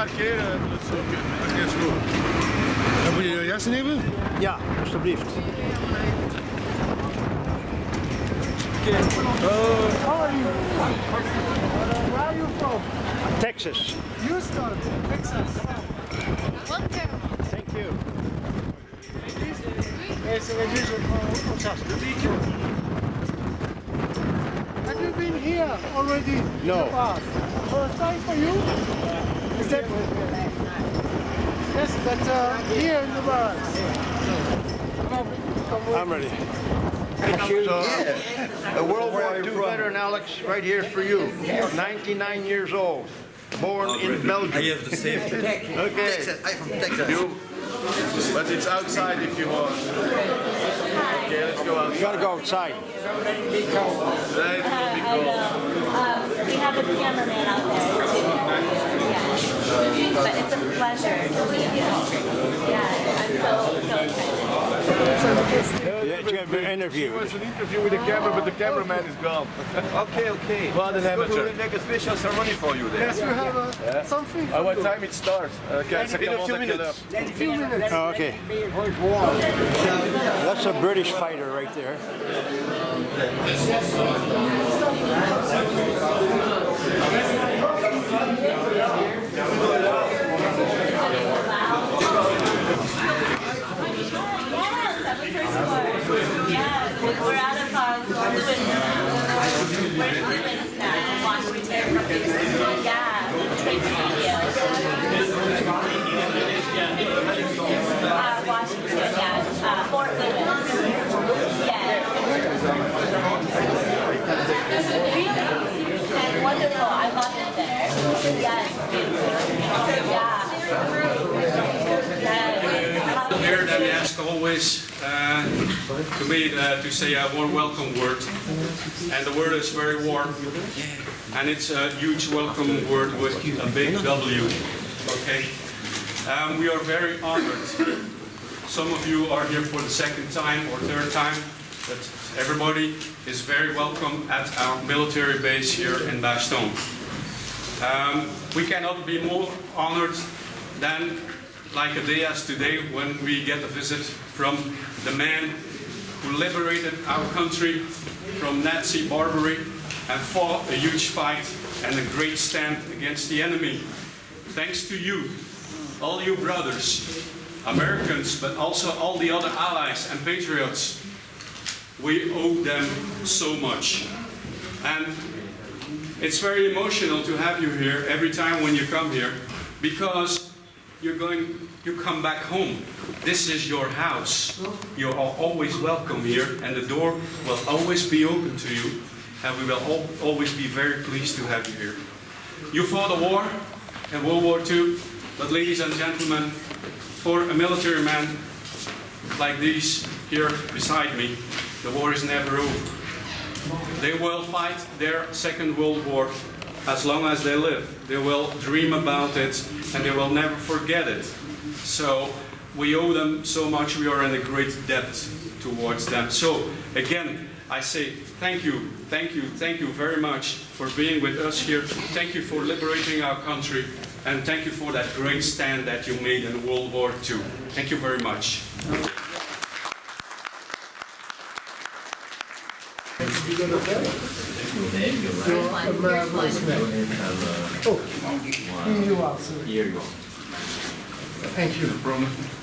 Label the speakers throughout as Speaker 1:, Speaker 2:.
Speaker 1: parkeren, dat is ook parkeerschool. Dan moet je je jas nemen?
Speaker 2: Ja, alstublieft.
Speaker 3: How are you? Where are you from?
Speaker 2: Texas.
Speaker 3: Houston, Texas.
Speaker 2: Thank you.
Speaker 3: Have you been here already?
Speaker 2: No.
Speaker 3: In the past? First time for you? Is that? Yes, but here in the barracks.
Speaker 2: I'm ready. A World War II veteran, Alex, right here for you. 99 years old. Born in Belgium.
Speaker 4: I have the safety.
Speaker 2: Okay.
Speaker 4: I'm from Texas.
Speaker 1: But it's outside if you want. Okay, let's go
Speaker 2: You
Speaker 1: outside.
Speaker 2: gotta go outside.
Speaker 1: Right, it will be cold.
Speaker 5: We have a cameraman out there too. Yeah. But it's a pleasure to meet you. Yeah, I'm so excited.
Speaker 2: Yeah, you have an interview.
Speaker 1: It was an interview with the camera, but the cameraman is gone.
Speaker 4: Okay.
Speaker 1: What an amateur.
Speaker 4: We'll make a special ceremony for you there.
Speaker 3: Yes, we have something.
Speaker 1: What time it starts?
Speaker 4: In a few minutes.
Speaker 3: Few minutes.
Speaker 2: Oh, okay. That's a British fighter right there.
Speaker 5: Yeah, we're out of Lewis now. We're in Lewis now, Washington. Yeah, it's great to meet you. Washington, yeah. Fort Lewis. Yeah. Really? And wonderful. I love it there. Yes. Yeah.
Speaker 6: Here they ask always to me to say a warm welcome word, and the word is very warm, and it's a huge welcome word with a big W. Okay, we are very honored. Some of you are here for the second time or third time, but everybody is very welcome at our military base here in Bastogne. We cannot be more honored than like a day as today when we get a visit from the man who liberated our country from Nazi barbary and fought a huge fight and a great stand against the enemy. Thanks to you, all you brothers, Americans, but also all the other allies and patriots, we owe them so much. And it's very emotional to have you here every time when you come here, because you come back home. This is your house. You are always welcome here, and the door will always be open to you, and we will always be very pleased to have you here. You fought a war in World War II, but ladies and gentlemen, for a military man like these here beside me, the war is never over. They will fight their Second World War as long as they live. They will dream about it, and they will never forget it. So we owe them so much. We are in a great debt towards them. So again, I say thank you, thank you, thank you very much for being with us here. Thank you for liberating our country, and thank you for that great stand that you made in World War II. Thank you very much.
Speaker 3: Here you are, sir.
Speaker 4: Here you go.
Speaker 3: Thank you.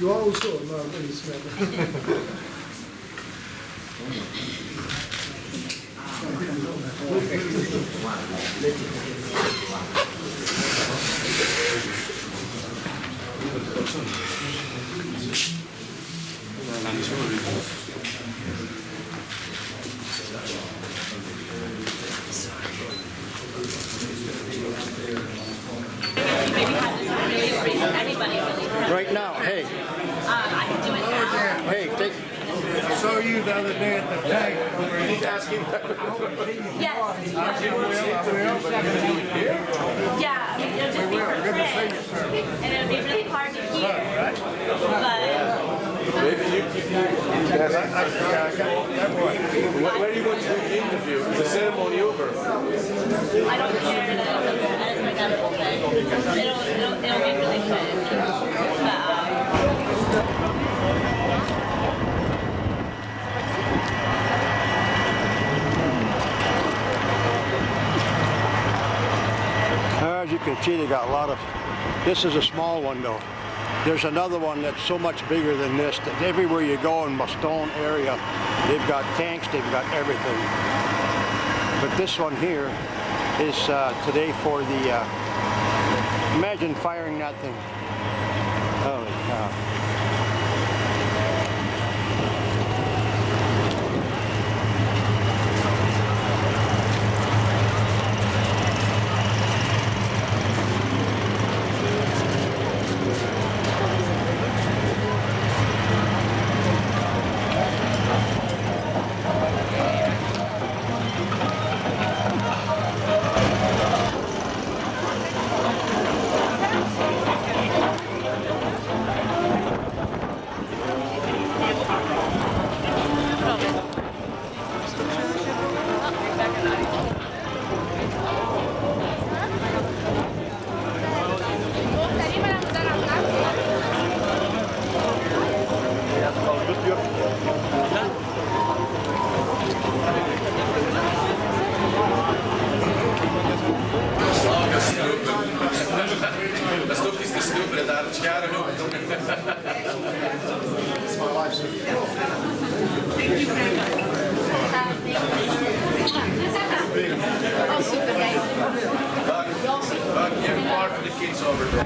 Speaker 3: You are also a marvelous man.
Speaker 5: Maybe have this really brief. Anybody really.
Speaker 2: Right now, hey,
Speaker 5: I can do it now.
Speaker 2: hey, take.
Speaker 1: I saw you the other day at the tank.
Speaker 5: Yes. Yeah, I mean, it'll just be for print, and it'll be really hard to hear. But
Speaker 1: Maybe you yes, where do you want to do the interview? Is the ceremony over?
Speaker 5: I don't care. That is my unforgettable, but it'll be really fun.
Speaker 2: As you can see, they got a lot of, this is a small one though. There's another one that's so much bigger than this that everywhere you go in the Sloan area, they've got tanks, they've got everything. But this one here is today for the, imagine firing that thing. Holy cow.
Speaker 1: Dat is toch iets te snoeperen daar, het scharen ook. You have more for the kids over there.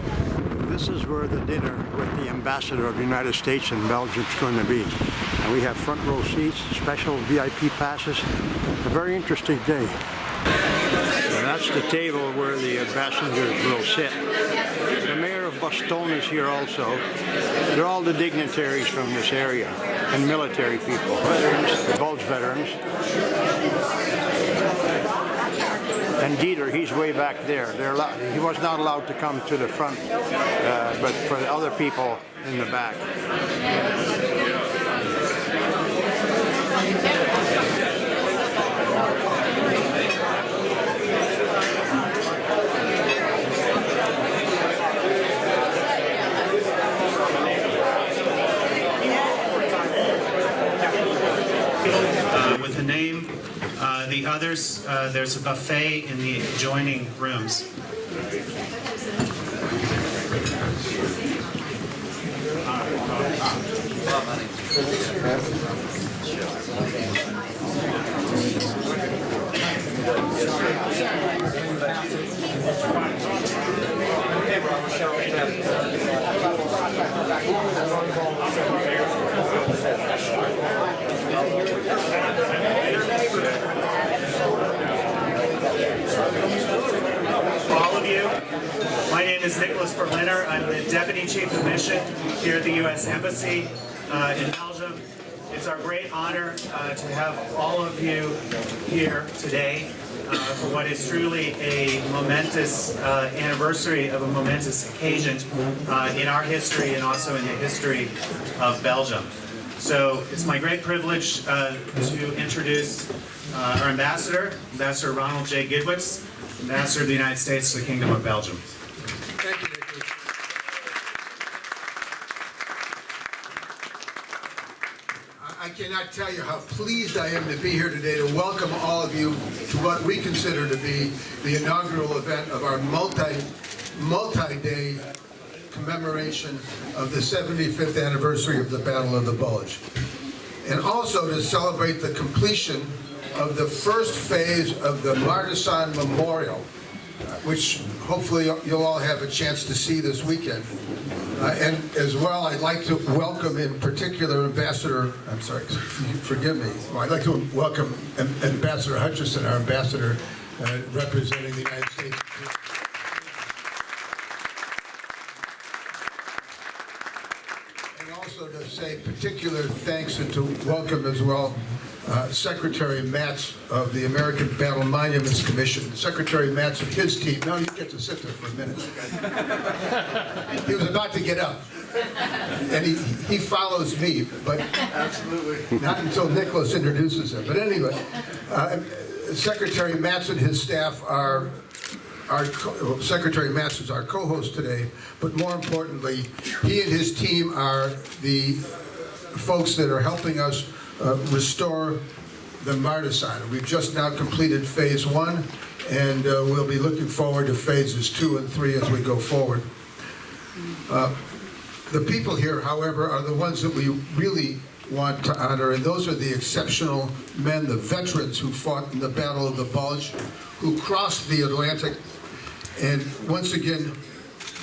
Speaker 2: This is where the dinner with the ambassador of the United States in Belgium is going to be. And we have front row seats, special VIP passes. A very interesting day. And that's the table where the ambassadors will sit. The mayor of Boston is here also. They're all the dignitaries from this area and military people, veterans, the Bulge veterans. And Dieter, he's way back there. He was not allowed to come to the front, but for the other people in the back.
Speaker 7: With the name, the others, there's a buffet in the adjoining rooms. All of you, my name is Nicholas Berliner. I'm the Deputy Chief of Mission here at the U.S. Embassy in Belgium. It's our great honor to have all of you here today for what is truly a momentous anniversary of a momentous occasion in our history and also in the history of Belgium. So it's my great privilege to introduce our ambassador, Ambassador Ronald J. Gidwitz, Ambassador of the United States to the Kingdom of Belgium.
Speaker 3: Thank you, Nicholas. I cannot tell you how pleased I am to be here today to welcome all of you to what we consider to be the inaugural event of our multi-day commemoration of the 75th anniversary of the Battle of the Bulge. And also to celebrate the completion of the first phase of the Martisan Memorial, which hopefully you'll all have a chance to see this weekend. And as well, I'd like to welcome in particular Ambassador, I'm sorry, forgive me. Well, I'd like to welcome Ambassador Hutchison, our ambassador representing the United States. And also to say particular thanks and to welcome as well Secretary Matz of the American Battle Monuments Commission. Secretary Matz and his team. No, you get to sit there for a minute. He was about to get up. And he follows me, but absolutely not until Nicholas introduces him. But anyway, Secretary Matz and his staff are Secretary Matz is our co-host today, but more importantly, he and his team are the folks that are helping us restore the Martisan. We've just now completed phase 1, and we'll be looking forward to phases 2 and 3 as we go forward. The people here, however, are the ones that we really want to honor, and those are the exceptional men, the veterans who fought in the Battle of the Bulge, who crossed the Atlantic, and once again,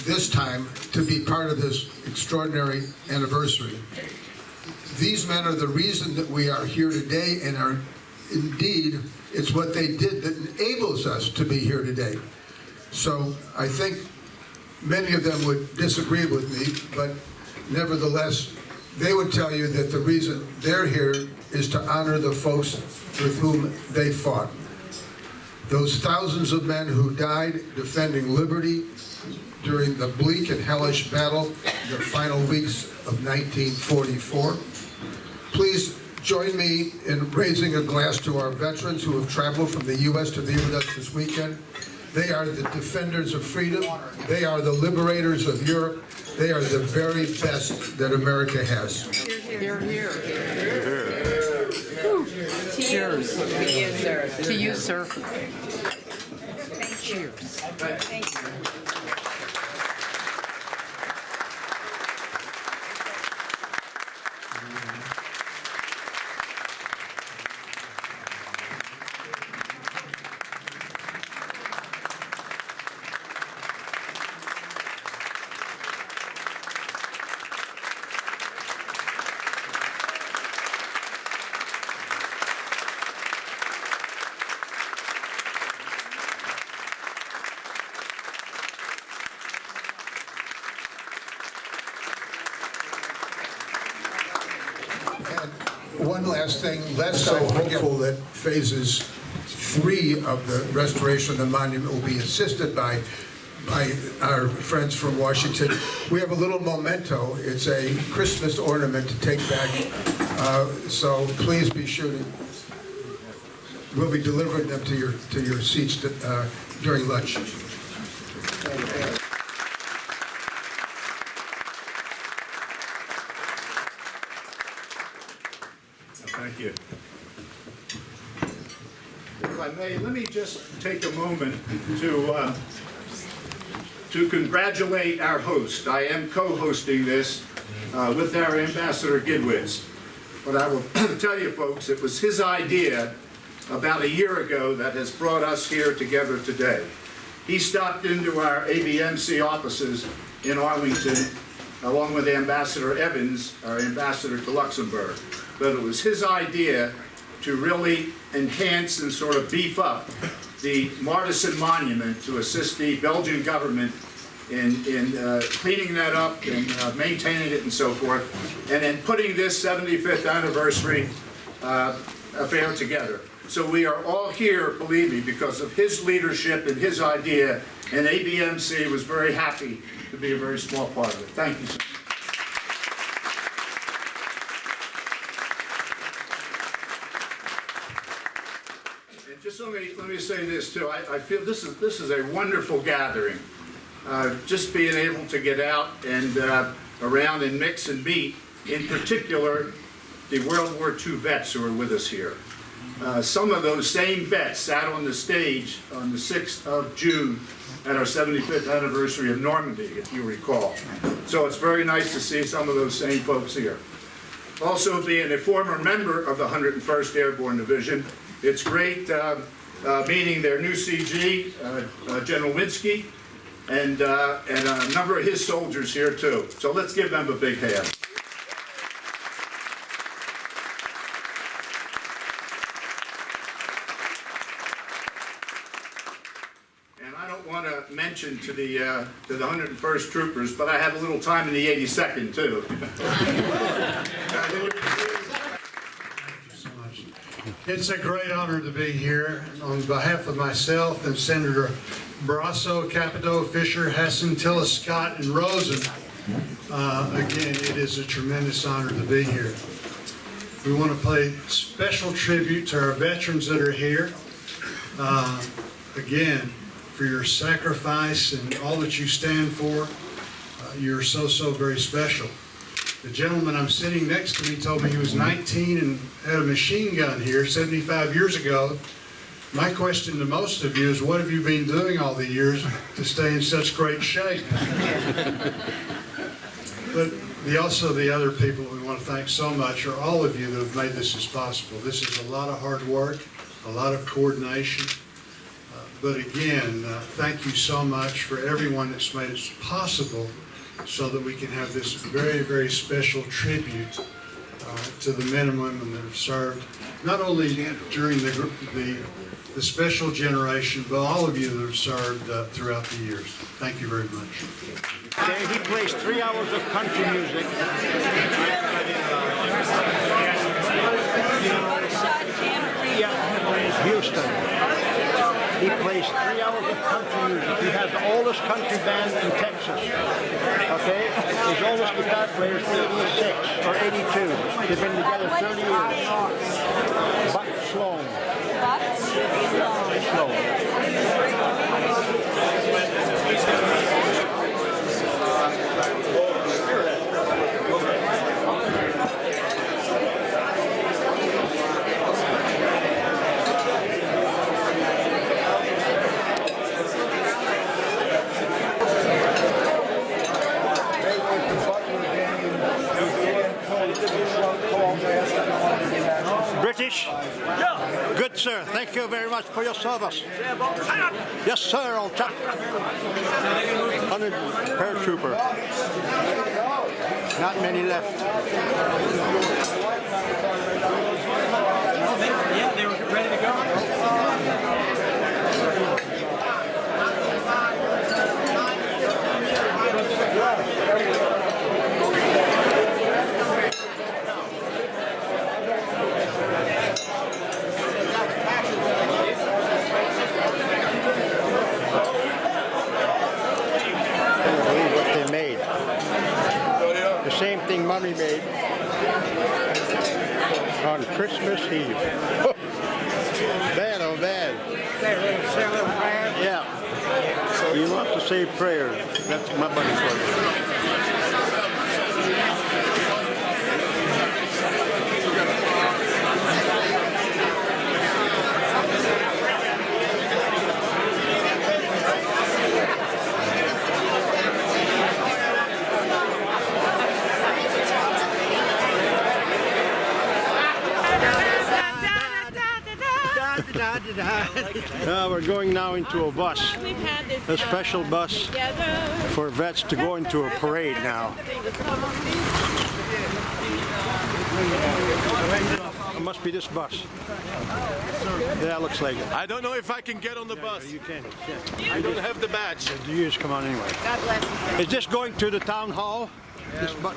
Speaker 3: this time, to be part of this extraordinary anniversary. These men are the reason that we are here today, and are indeed, it's what they did that enables us to be here today. So I think many of them would disagree with me, but nevertheless, they would tell you that the reason they're here is to honor the folks with whom they fought. Those thousands of men who died defending liberty during the bleak and hellish battle, the final weeks of 1944. Please join me in raising a glass to our veterans who have traveled from the U.S. to be with us this weekend. They are the defenders of freedom. They are the liberators of Europe. They are the very best that America has.
Speaker 8: Here, here. Cheers. To you, sir. Cheers. Thank you.
Speaker 3: One last thing, let's so hopeful that phases 3 of the restoration of the monument will be assisted by our friends from Washington. We have a little memento. It's a Christmas ornament to take back. So please be sure to, we'll be delivering them to your seats during lunch.
Speaker 9: Thank you. If I may, let me just take a moment to congratulate our host. I am co-hosting this with our Ambassador Gidwitz. But I will tell you folks, it was his idea about a year ago that has brought us here together today. He stopped into our ABMC offices in Arlington along with Ambassador Evans, our ambassador to Luxembourg. But it was his idea to really enhance and sort of beef up the Martisan Monument to assist the Belgian government in cleaning that up and maintaining it and so forth, and then putting this 75th anniversary affair together. So we are all here, believe me, because of his leadership and his idea, and ABMC was very happy to be a very small part of it. Thank you, sir. Just let me say this too. I feel this is a wonderful gathering. Just being able to get out and around and mix and meet, in particular, the World War II vets who are with us here. Some of those same vets sat on the stage on the 6th of June at our 75th anniversary of Normandy, if you recall. So it's very nice to see some of those same folks here. Also, being a former member of the 101st Airborne Division, it's great meeting their new CG, General Winsky, and a number of his soldiers here too. So let's give them a big hand. And I don't want to mention to the 101st troopers, but I have a little time in the 82nd too.
Speaker 10: It's a great honor to be here. On behalf of myself and Senator Barrasso, Capito, Fisher, Hessen, Tillis, Scott, and Rosen, again, it is a tremendous honor to be here. We want to pay special tribute to our veterans that are here. Again, for your sacrifice and all that you stand for. You're so, so very special. The gentleman I'm sitting next to me told me he was 19 and had a machine gun here 75 years ago. My question to most of you is, what have you been doing all the years to stay in such great shape? But also the other people we want to thank so much are all of you that have made this as possible. This is a lot of hard work, a lot of coordination. But again, thank you so much for everyone that's made it possible so that we can have this very, very special tribute to the men and women that have served, not only during the special generation, but all of you that have served throughout the years. Thank you very much.
Speaker 2: Okay, he plays 3 hours of country music. Yeah, Houston. He plays 3 hours of country music. He has the oldest country band in Texas. Okay? His oldest guitar player is 86 or 82. They've been together 30 years. Buck Sloan. Sloan. British? Yeah. Good, sir. Thank you very much for your service. Yes, sir, on top. 100 paratrooper. Not many left.
Speaker 7: Yeah, they were ready to go.
Speaker 2: Same thing Mommy made on Christmas Eve. Bad, oh bad. Yeah. So you want to say prayer. That's my buddy for you. We're going now into a bus, a special bus for vets to go into a parade now. It must be this bus. Yeah, looks like it.
Speaker 1: I don't know if I can get on the bus.
Speaker 2: You can.
Speaker 1: I don't have the badge.
Speaker 2: You just come on anyway. Is this going to the town hall? This bus?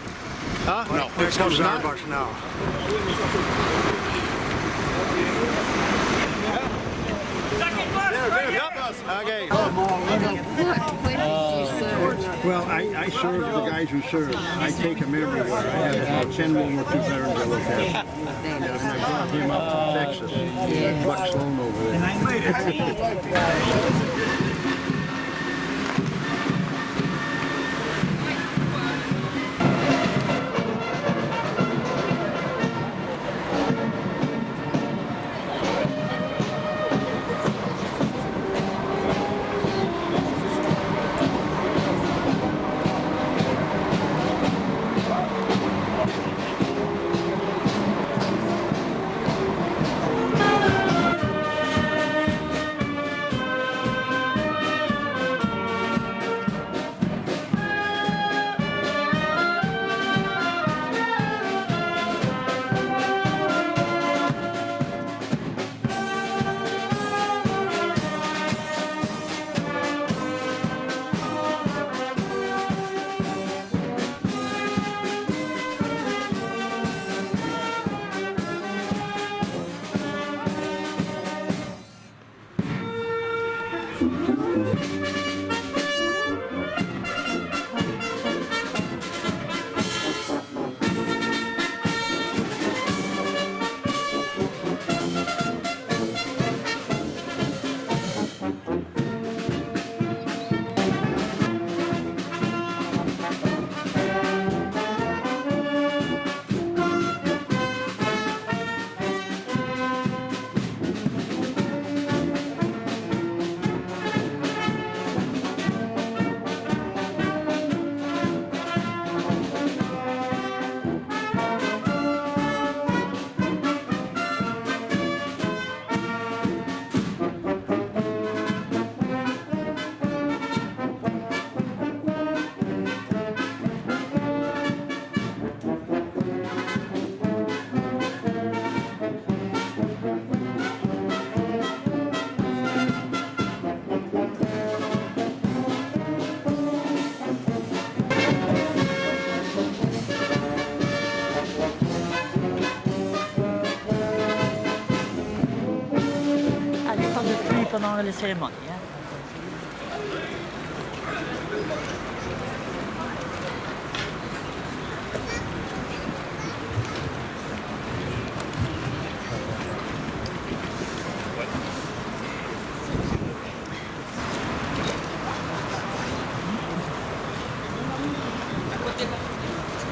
Speaker 2: Huh? No. Here comes our bus now. Okay. Well, I serve the guys who serve. I take them everywhere. I have about 10 World War II veterans I look at. And I brought him up from Texas. Buck Sloan over there.
Speaker 11: ceremony. Yeah?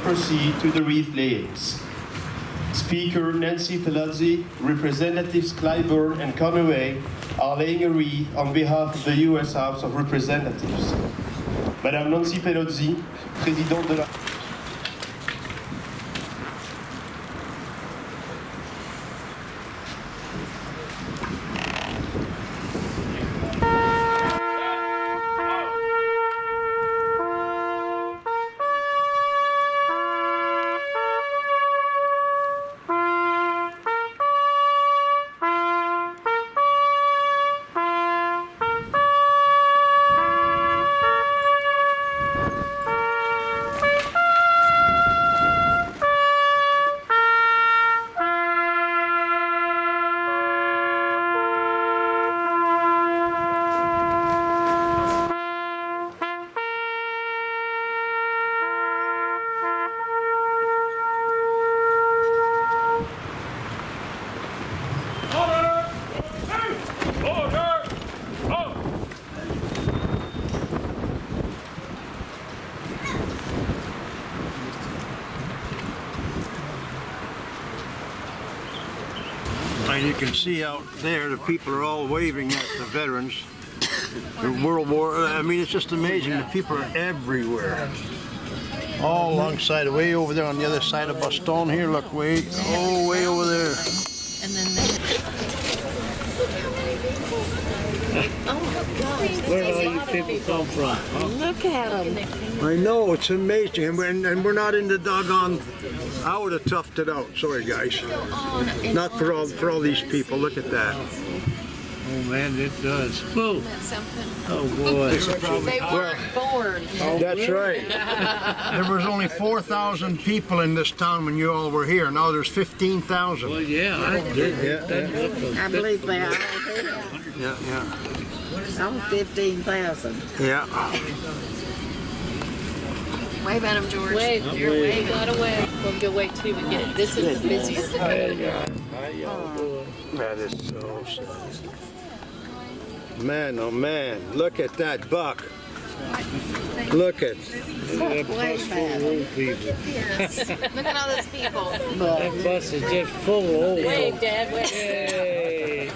Speaker 12: Proceed to the wreath layings. Speaker Nancy Pelosi, Representatives Clyburn and Conaway are laying a wreath on behalf of the U.S. House of Representatives. Madame Nancy Pelosi, présidente de la...
Speaker 2: And you can see out there, the people are all waving at the veterans. The World War, I mean, it's just amazing. The people are everywhere. All alongside, way over there on the other side of Boston here, look, way over there.
Speaker 8: And then
Speaker 2: Where do all you people come from?
Speaker 8: look at them.
Speaker 2: I know, it's amazing, and we're not in the doggone. I would have toughed it out. Sorry, guys. Not for all these people. Look at that.
Speaker 13: Oh man, it does. Whoa. Oh boy.
Speaker 8: They weren't born.
Speaker 2: That's right. There was only 4,000 people in this town when you all were here. Now there's 15,000.
Speaker 13: Well, yeah, I did.
Speaker 8: I believe they are.
Speaker 2: Yeah.
Speaker 8: I'm 15,000.
Speaker 2: Yeah.
Speaker 8: Wave at them, George.
Speaker 13: Wave. You're waving.
Speaker 8: Got away. We'll go wait till we get it. This is the busiest.
Speaker 2: That is so sad. Man, oh man, look at that buck. Look at
Speaker 13: That bus full of old people.
Speaker 8: Yes. Look at all those people.
Speaker 13: That bus is just full of old people.
Speaker 8: Wave, Dad, wave.
Speaker 13: Hey.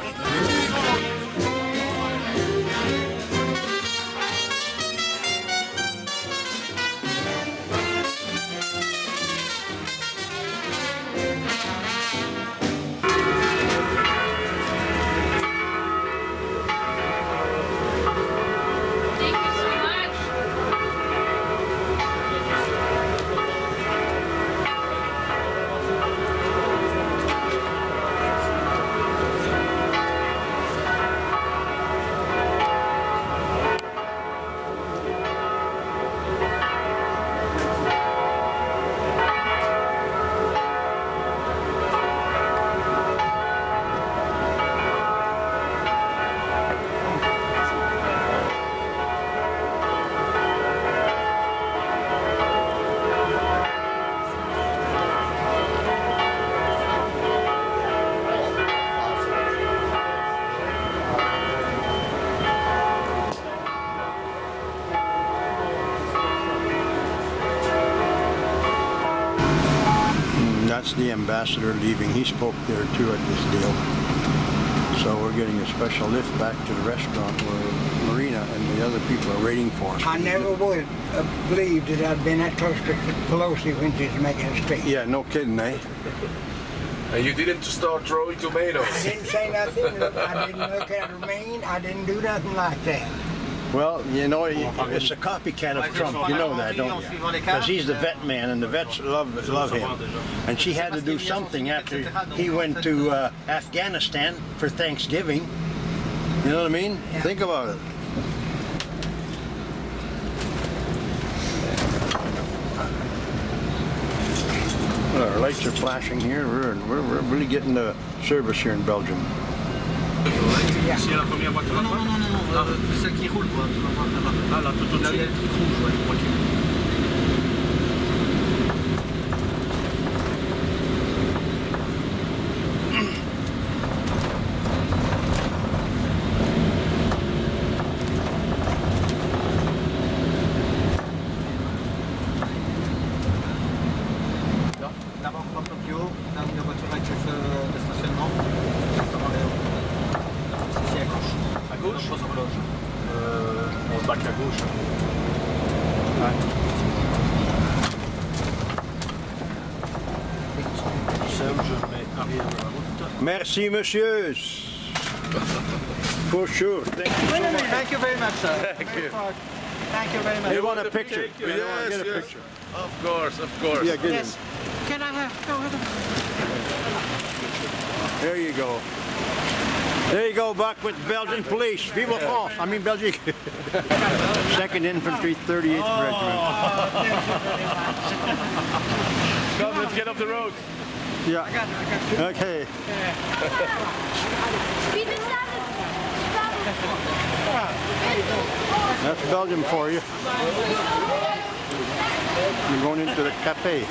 Speaker 2: That's the ambassador leaving. He spoke there too at this deal. So we're getting a special lift back to the restaurant where Marina and the other people are waiting for us.
Speaker 14: I never would have believed that I'd been that close to Pelosi when she was making a speech.
Speaker 2: Yeah, no kidding, eh?
Speaker 1: And you didn't start throwing tomatoes.
Speaker 14: I didn't say nothing. I didn't look at her mean. I didn't do nothing like that.
Speaker 2: Well, you know, it's a copycat of Trump. You know that, don't you? Because he's the vet man, and the vets love him. And she had to do something after he went to Afghanistan for Thanksgiving. You know what I mean? Yeah. Think about it. Well, our lights are flashing here. We're really getting the service here in Belgium.
Speaker 6: C'est la première voiture à droite?
Speaker 11: Non, celle qui roule, quoi. Tu vas voir là-bas.
Speaker 6: Ah, là, tout au-dessus.
Speaker 11: Là, il y a le truc rouge, ouais.
Speaker 6: Ok.
Speaker 11: D'abord, on va Tokyo, là où la voiture avec le stationnement. C'est à gauche.
Speaker 6: À gauche?
Speaker 11: Grosse horloge.
Speaker 6: On bac à gauche.
Speaker 13: Serge, je mets arrière de la route.
Speaker 2: Merci, monsieur. For sure. Thank you so much.
Speaker 11: Thank you very much, sir.
Speaker 1: Thank you.
Speaker 11: Thank you very much.
Speaker 2: You want a picture?
Speaker 1: Yes,
Speaker 2: Get a
Speaker 1: yes.
Speaker 2: picture.
Speaker 1: Of course, of course.
Speaker 2: Yeah, get
Speaker 8: Yes. Can I have, go ahead.
Speaker 2: in. There you go. There you go, Buck, with Belgian police. Vive la France. I mean, Belgique. 2nd Infantry, 38th Regiment.
Speaker 1: Come, let's get off the road.
Speaker 2: Yeah. Okay. That's Belgium for you. You're going into the cafe.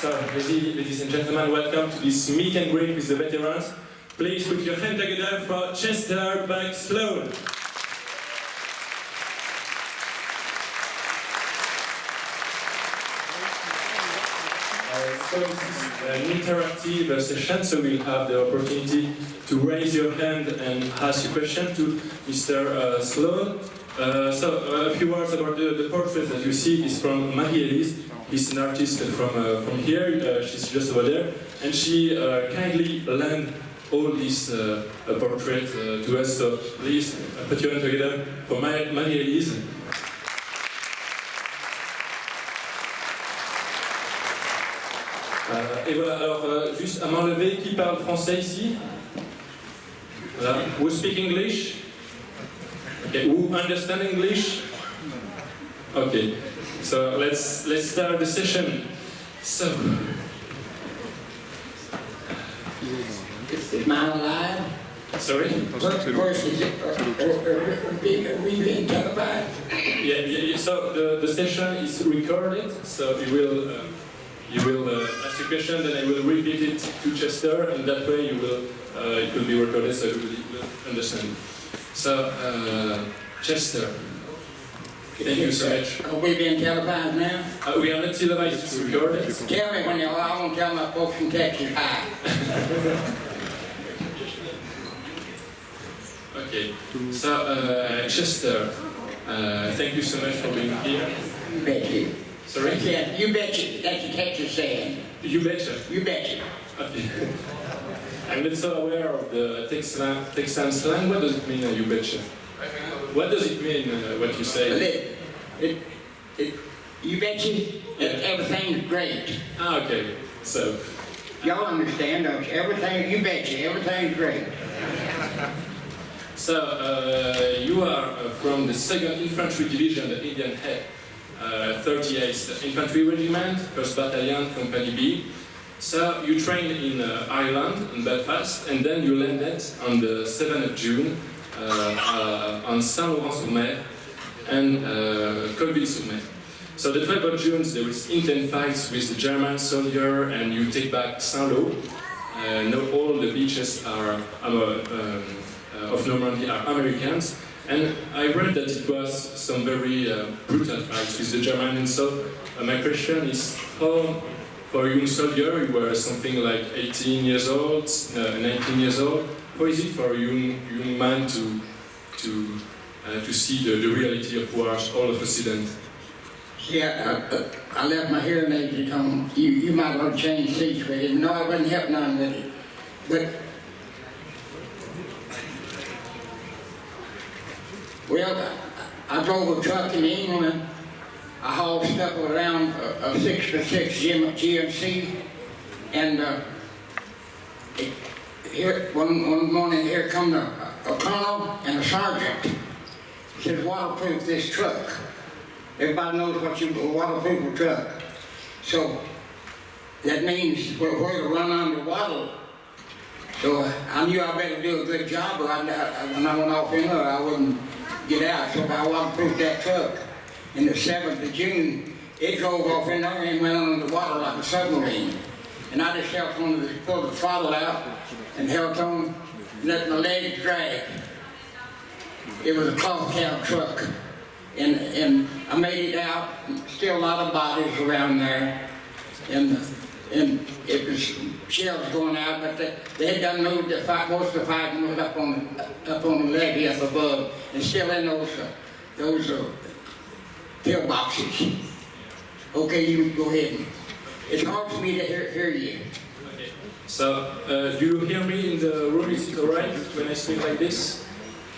Speaker 15: So, ladies and gentlemen, welcome to this meet and greet with the veterans. Please put your hand together for Chester by Sloan. So this is an interactive session, so we'll have the opportunity to raise your hand and ask a question to Mr. Sloan. So a few words about the portrait that you see is from Marie-Elise. He's an artist from here, she's just over there, and she kindly lent all this portrait to us, so please put your hand together for Marie-Elise. Et voilà, alors juste à main levée, qui parle français ici? Voilà. Who speak English? Okay, who understand English? Okay, so let's start the session. So,
Speaker 14: Is mine alive?
Speaker 15: sorry?
Speaker 14: First, is it, are we being televised?
Speaker 15: Yeah, so the session is recorded, so you will ask a question, then I will repeat it to Chester, and that way you will it will be recorded so everybody will understand. So, Chester, thank you so much.
Speaker 14: Are we being televised now?
Speaker 15: We are not televised, it's recorded.
Speaker 14: Tell me when you're, I won't tell my folks in Texas hi.
Speaker 15: Okay, so Chester, thank you so much for being here.
Speaker 14: Bet you.
Speaker 15: Sorry?
Speaker 14: Yeah, you betcha. That's a Texas saying.
Speaker 15: You betcha.
Speaker 14: You betcha.
Speaker 15: Okay. I'm not so aware of the Texan slang. What does it mean, you betcha? What does it mean, what you say?
Speaker 14: You betcha that everything's great.
Speaker 15: Ah, okay. So.
Speaker 14: Y'all understand, don't you? Everything, you betcha, everything's great.
Speaker 15: So, you are from the 2nd Infantry Division, the Indian Head. 38th Infantry Regiment, 1st Battalion, Company B. So you trained in Ireland, in Belfast, and then you landed on the 7th of June on Saint-Laurent-sur-Mer and Colville-sur-Mer. So the 12th of June there was intense fights with the German soldier, and you take back Saint-Lô. Now all the beaches are of Normandy are Americans. And I read that it was some very brutal fights with the Germans, and so my question is, how, for a young soldier, you were something like 18 years old, 19 years old, how is it for a young man to see the reality of wars all of a sudden?
Speaker 14: Yeah, I left my hearing aids at home. You might want to change seats with it. No, I wouldn't help none with it. But well, I drove a truck in England. I hauled stuff around a 6x6 GMC, and here one morning here come a colonel and a sergeant. Said, waterproof this truck. Everybody knows what you waterproof a truck. So that means where to run underwater. So I knew I better do a good job, or when I went off in there, I wouldn't get out, so I waterproofed that truck. And the 7th of June, it drove off in there and went under the water like a submarine. And I just held on to pull the throttle out and held on, and let my legs drag. It was a cloth cab truck. And I made it out, still a lot of bodies around there. And it was shells going out, but they had done moved the fight. Most of the fighting was up on the levee up above, and still in those pillboxes. Okay, you go ahead. It's hard for me to hear you.
Speaker 15: Okay. So, do you hear me in the room? Is it alright when I speak like this?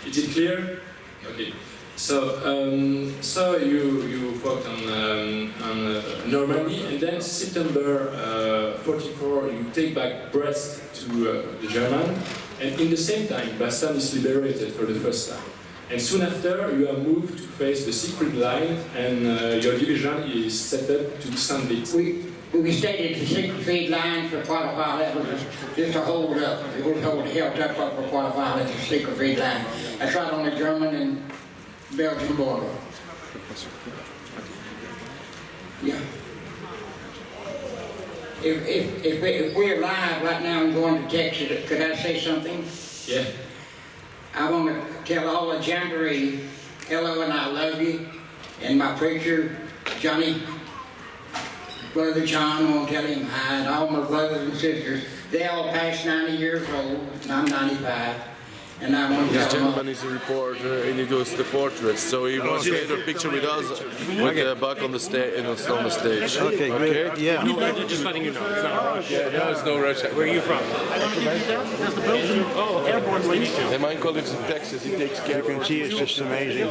Speaker 15: Is it clear? Okay. So, so you fought on Normandy, and then September 44, you take back Brest to the German, and in the same time, Bassam is liberated for the first time. And soon after, you are moved to face the Siegfried Line, and your division is set up to Saint-Vit.
Speaker 14: We stayed at the Siegfried Line for quite a while. That was just a hold up. It was held up for quite a while at the Siegfried Line. That's right on the German and Belgian border. Yeah. if we're live right now and going to Texas, could I say something?
Speaker 15: Yeah.
Speaker 14: I want to tell all the Jamboree, hello and I love you. And my preacher, Johnny, Brother John, I want to tell him hi. And all my brothers and sisters, they all passed 90 years old, and I'm 95. And I want to
Speaker 1: This
Speaker 14: tell them all.
Speaker 1: gentleman is a reporter and he goes to the fortress, so he wants to get a picture with us with Buck on the stage. On the stage.
Speaker 2: Okay, good. Yeah.
Speaker 13: Just letting you know. It's not a rush.
Speaker 1: Yeah, no, it's no rush.
Speaker 13: Where are you from? That's the Belgian. Oh, airborne lady too.
Speaker 1: And my colleagues in Texas, he takes care
Speaker 2: You
Speaker 1: of
Speaker 2: can see it's just amazing.